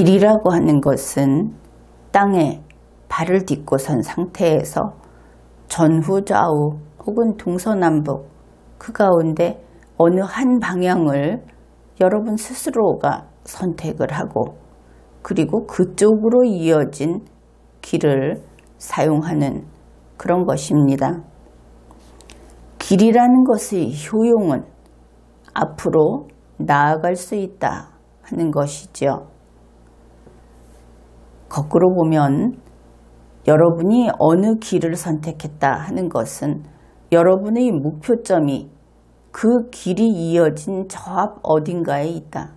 길이라고 하는 것은 땅에 발을 딛고 선 상태에서 전후 좌우 혹은 동서남북 그 가운데 어느 한 방향을 여러분 스스로가 선택을 하고 그리고 그쪽으로 이어진 길을 사용하는 그런 것입니다. 길이라는 것의 효용은 앞으로 나아갈 수 있다 하는 것이죠. 거꾸로 보면 여러분이 어느 길을 선택했다 하는 것은 여러분의 목표점이 그 길이 이어진 저 앞 어딘가에 있다.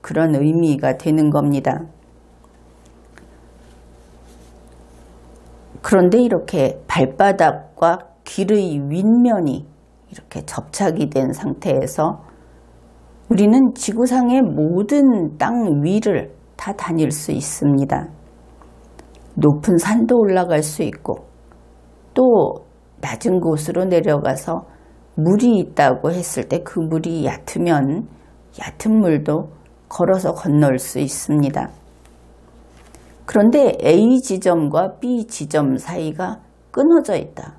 그런 의미가 되는 겁니다. 그런데 이렇게 발바닥과 길의 윗면이 이렇게 접착이 된 상태에서 우리는 지구상의 모든 땅 위를 다 다닐 수 있습니다. 높은 산도 올라갈 수 있고 또 낮은 곳으로 내려가서 물이 있다고 했을 때 그 물이 얕으면 얕은 물도 걸어서 건널 수 있습니다. 그런데 A 지점과 B 지점 사이가 끊어져 있다.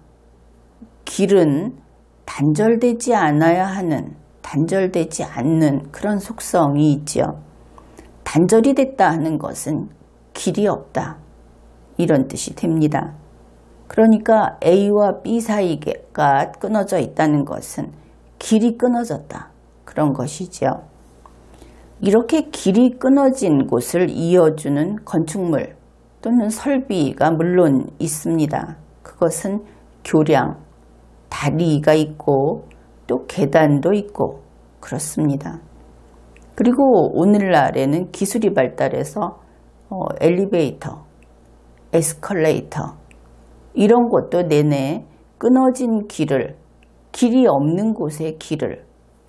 길은 단절되지 않아야 하는, 단절되지 않는 그런 속성이 있지요. 단절이 됐다 하는 것은 길이 없다. 이런 뜻이 됩니다. 그러니까 A와 B 사이가 끊어져 있다는 것은 길이 끊어졌다. 그런 것이지요. 이렇게 길이 끊어진 곳을 이어주는 건축물 또는 설비가 물론 있습니다. 그것은 교량, 다리가 있고 또 계단도 있고 그렇습니다. 그리고 오늘날에는 기술이 발달해서 엘리베이터, 에스컬레이터 이런 것도 내내 끊어진 길이 없는 곳의 길을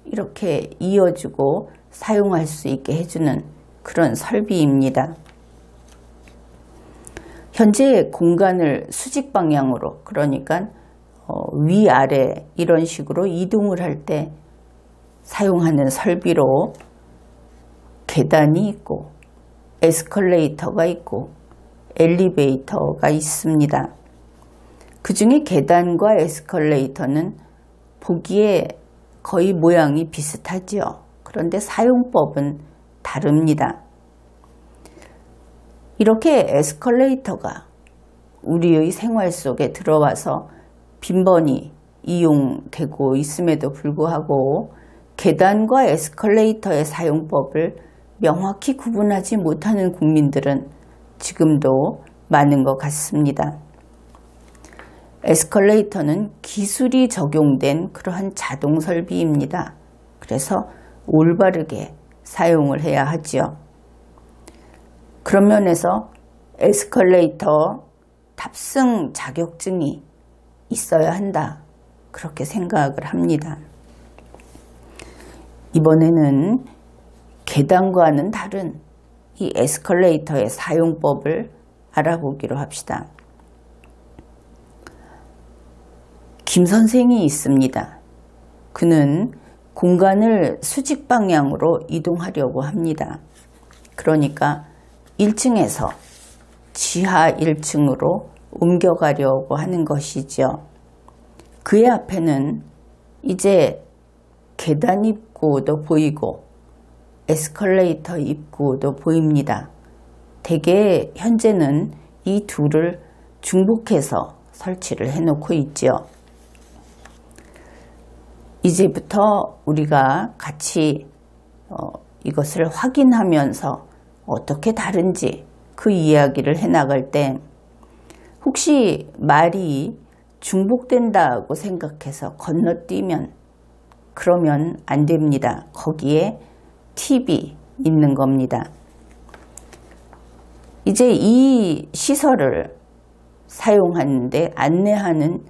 이렇게 이어주고 사용할 수 있게 해주는 그런 설비입니다. 현재 공간을 수직 방향으로 그러니까 위아래 이런 식으로 이동을 할 때 사용하는 설비로 계단이 있고 에스컬레이터가 있고 엘리베이터가 있습니다. 그 중에 계단과 에스컬레이터는 보기에 거의 모양이 비슷하지요. 그런데 사용법은 다릅니다. 이렇게 에스컬레이터가 우리의 생활 속에 들어와서 빈번히 이용되고 있음에도 불구하고 계단과 에스컬레이터의 사용법을 명확히 구분하지 못하는 국민들은 지금도 많은 것 같습니다. 에스컬레이터는 기술이 적용된 그러한 자동 설비입니다. 그래서 올바르게 사용을 해야 하지요. 그런 면에서 에스컬레이터 탑승 자격증이 있어야 한다. 그렇게 생각을 합니다. 이번에는 계단과는 다른 이 에스컬레이터의 사용법을 알아보기로 합시다. 김 선생이 있습니다. 그는 공간을 수직 방향으로 이동하려고 합니다. 그러니까 1층에서 지하 1층으로 옮겨가려고 하는 것이죠. 그의 앞에는 이제 계단 입구도 보이고 에스컬레이터 입구도 보입니다. 대개 현재는 이 둘을 중복해서 설치를 해놓고 있죠. 이제부터 우리가 같이 이것을 확인하면서 어떻게 다른지 그 이야기를 해나갈 때 혹시 말이 중복된다고 생각해서 건너뛰면 그러면 안 됩니다. 거기에 팁이 있는 겁니다. 이제 이 시설을 사용하는데 안내하는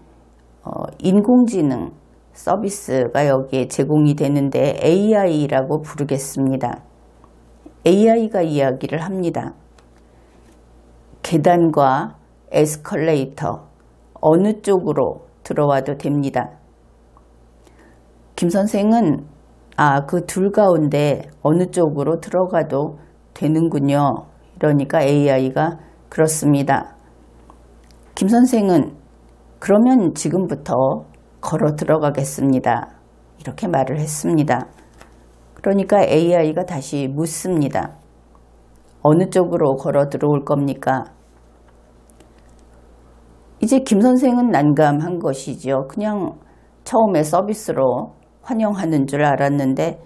인공지능 서비스가 여기에 제공이 되는데 AI라고 부르겠습니다. AI가 이야기를 합니다. 계단과 에스컬레이터 어느 쪽으로 들어와도 됩니다. 김 선생은 그 둘 가운데 어느 쪽으로 들어가도 되는군요. 이러니까 AI가 그렇습니다. 김 선생은 그러면 지금부터 걸어 들어가겠습니다. 이렇게 말을 했습니다. 그러니까 AI가 다시 묻습니다. 어느 쪽으로 걸어 들어올 겁니까? 이제 김 선생은 난감한 것이죠. 그냥 처음에 서비스로 환영하는 줄 알았는데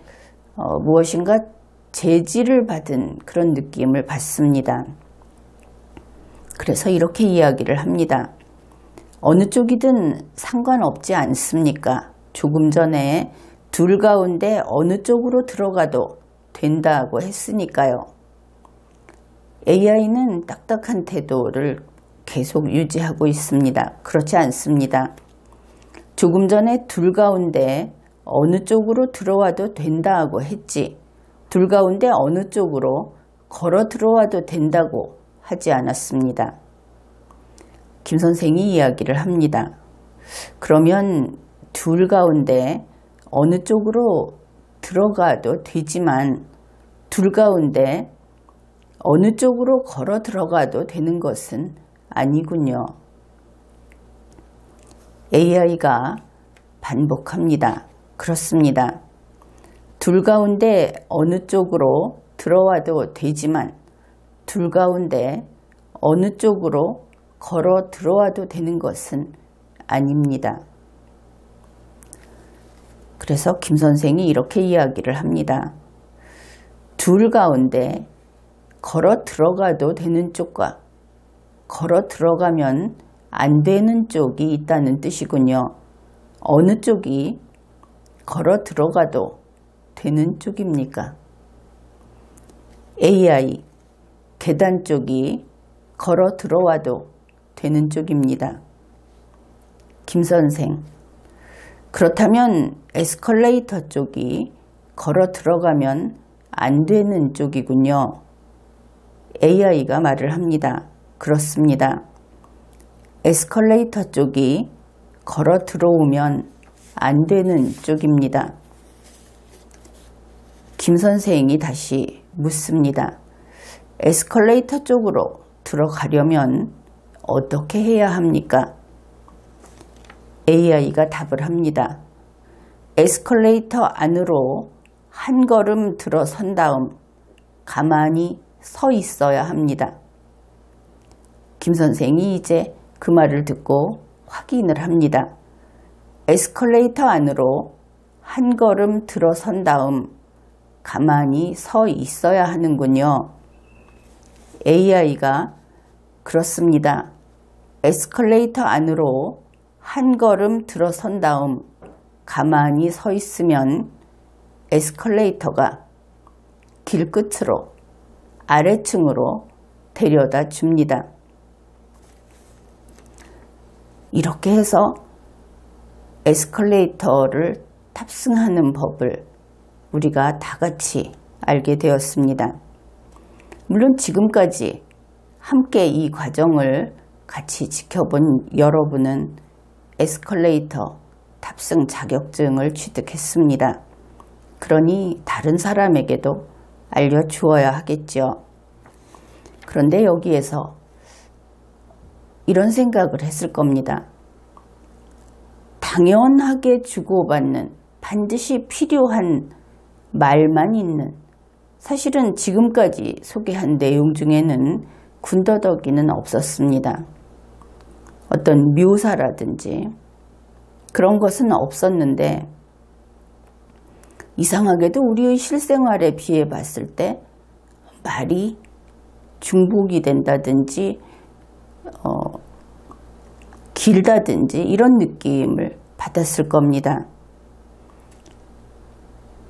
무엇인가 제지를 받은 그런 느낌을 받습니다. 그래서 이렇게 이야기를 합니다. 어느 쪽이든 상관없지 않습니까? 조금 전에 둘 가운데 어느 쪽으로 들어가도 된다고 했으니까요. AI는 딱딱한 태도를 계속 유지하고 있습니다. 그렇지 않습니다. 조금 전에 둘 가운데 어느 쪽으로 들어와도 된다고 했지, 둘 가운데 어느 쪽으로 걸어 들어와도 된다고 하지 않았습니다. 김 선생이 이야기를 합니다. 그러면 둘 가운데 어느 쪽으로 들어가도 되지만 둘 가운데 어느 쪽으로 걸어 들어가도 되는 것은 아니군요. AI가 반복합니다. 그렇습니다. 둘 가운데 어느 쪽으로 들어와도 되지만 둘 가운데 어느 쪽으로 걸어 들어와도 되는 것은 아닙니다. 그래서 김 선생이 이렇게 이야기를 합니다. 둘 가운데 걸어 들어가도 되는 쪽과 걸어 들어가면 안 되는 쪽이 있다는 뜻이군요. 어느 쪽이 걸어 들어가도 되는 쪽입니까? AI, 계단 쪽이 걸어 들어와도 되는 쪽입니다. 김 선생, 그렇다면 에스컬레이터 쪽이 걸어 들어가면 안 되는 쪽이군요. AI가 말을 합니다. 그렇습니다. 에스컬레이터 쪽이 걸어 들어오면 안 되는 쪽입니다. 김 선생이 다시 묻습니다. 에스컬레이터 쪽으로 들어가려면 어떻게 해야 합니까? AI가 답을 합니다. 에스컬레이터 안으로 한 걸음 들어선 다음 가만히 서 있어야 합니다. 김 선생이 이제 그 말을 듣고 확인을 합니다. 에스컬레이터 안으로 한 걸음 들어선 다음 가만히 서 있어야 하는군요. AI가 그렇습니다. 에스컬레이터 안으로 한 걸음 들어선 다음 가만히 서 있으면 에스컬레이터가 길 끝으로 아래층으로 데려다 줍니다. 이렇게 해서 에스컬레이터를 탑승하는 법을 우리가 다 같이 알게 되었습니다. 물론 지금까지 함께 이 과정을 같이 지켜본 여러분은 에스컬레이터 탑승 자격증을 취득했습니다. 그러니 다른 사람에게도 알려주어야 하겠죠. 그런데 여기에서 이런 생각을 했을 겁니다. 당연하게 주고받는, 반드시 필요한 말만 있는, 사실은 지금까지 소개한 내용 중에는 군더더기는 없었습니다. 어떤 묘사라든지 그런 것은 없었는데 이상하게도 우리의 실생활에 비해 봤을 때 말이 중복이 된다든지 길다든지 이런 느낌을 받았을 겁니다.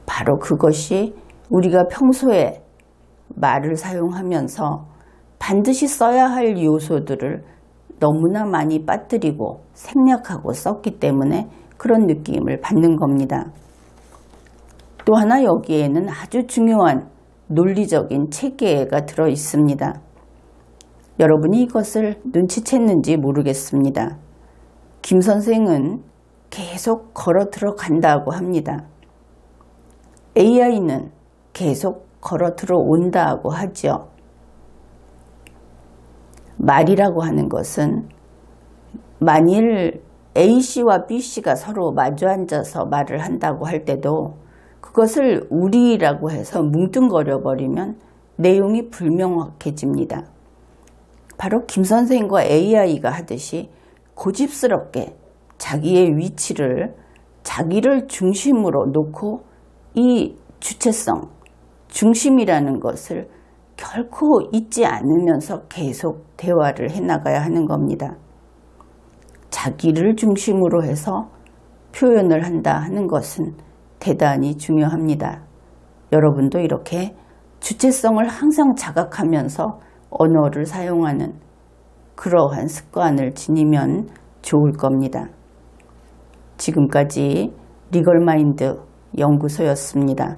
바로 그것이 우리가 평소에 말을 사용하면서 반드시 써야 할 요소들을 너무나 많이 빠뜨리고 생략하고 썼기 때문에 그런 느낌을 받는 겁니다. 또 하나 여기에는 아주 중요한 논리적인 체계가 들어 있습니다. 여러분이 이것을 눈치챘는지 모르겠습니다. 김 선생은 계속 걸어 들어간다고 합니다. AI는 계속 걸어 들어온다고 하죠. 말이라고 하는 것은 만일 A씨와 B씨가 서로 마주 앉아서 말을 한다고 할 때도 그것을 우리라고 해서 뭉뚱거려 버리면 내용이 불명확해집니다. 바로 김 선생과 AI가 하듯이 고집스럽게 자기의 위치를 자기를 중심으로 놓고 이 주체성, 중심이라는 것을 결코 잊지 않으면서 계속 대화를 해나가야 하는 겁니다. 자기를 중심으로 해서 표현을 한다 하는 것은 대단히 중요합니다. 여러분도 이렇게 주체성을 항상 자각하면서 언어를 사용하는 그러한 습관을 지니면 좋을 겁니다. 지금까지 리걸마인드 연구소였습니다.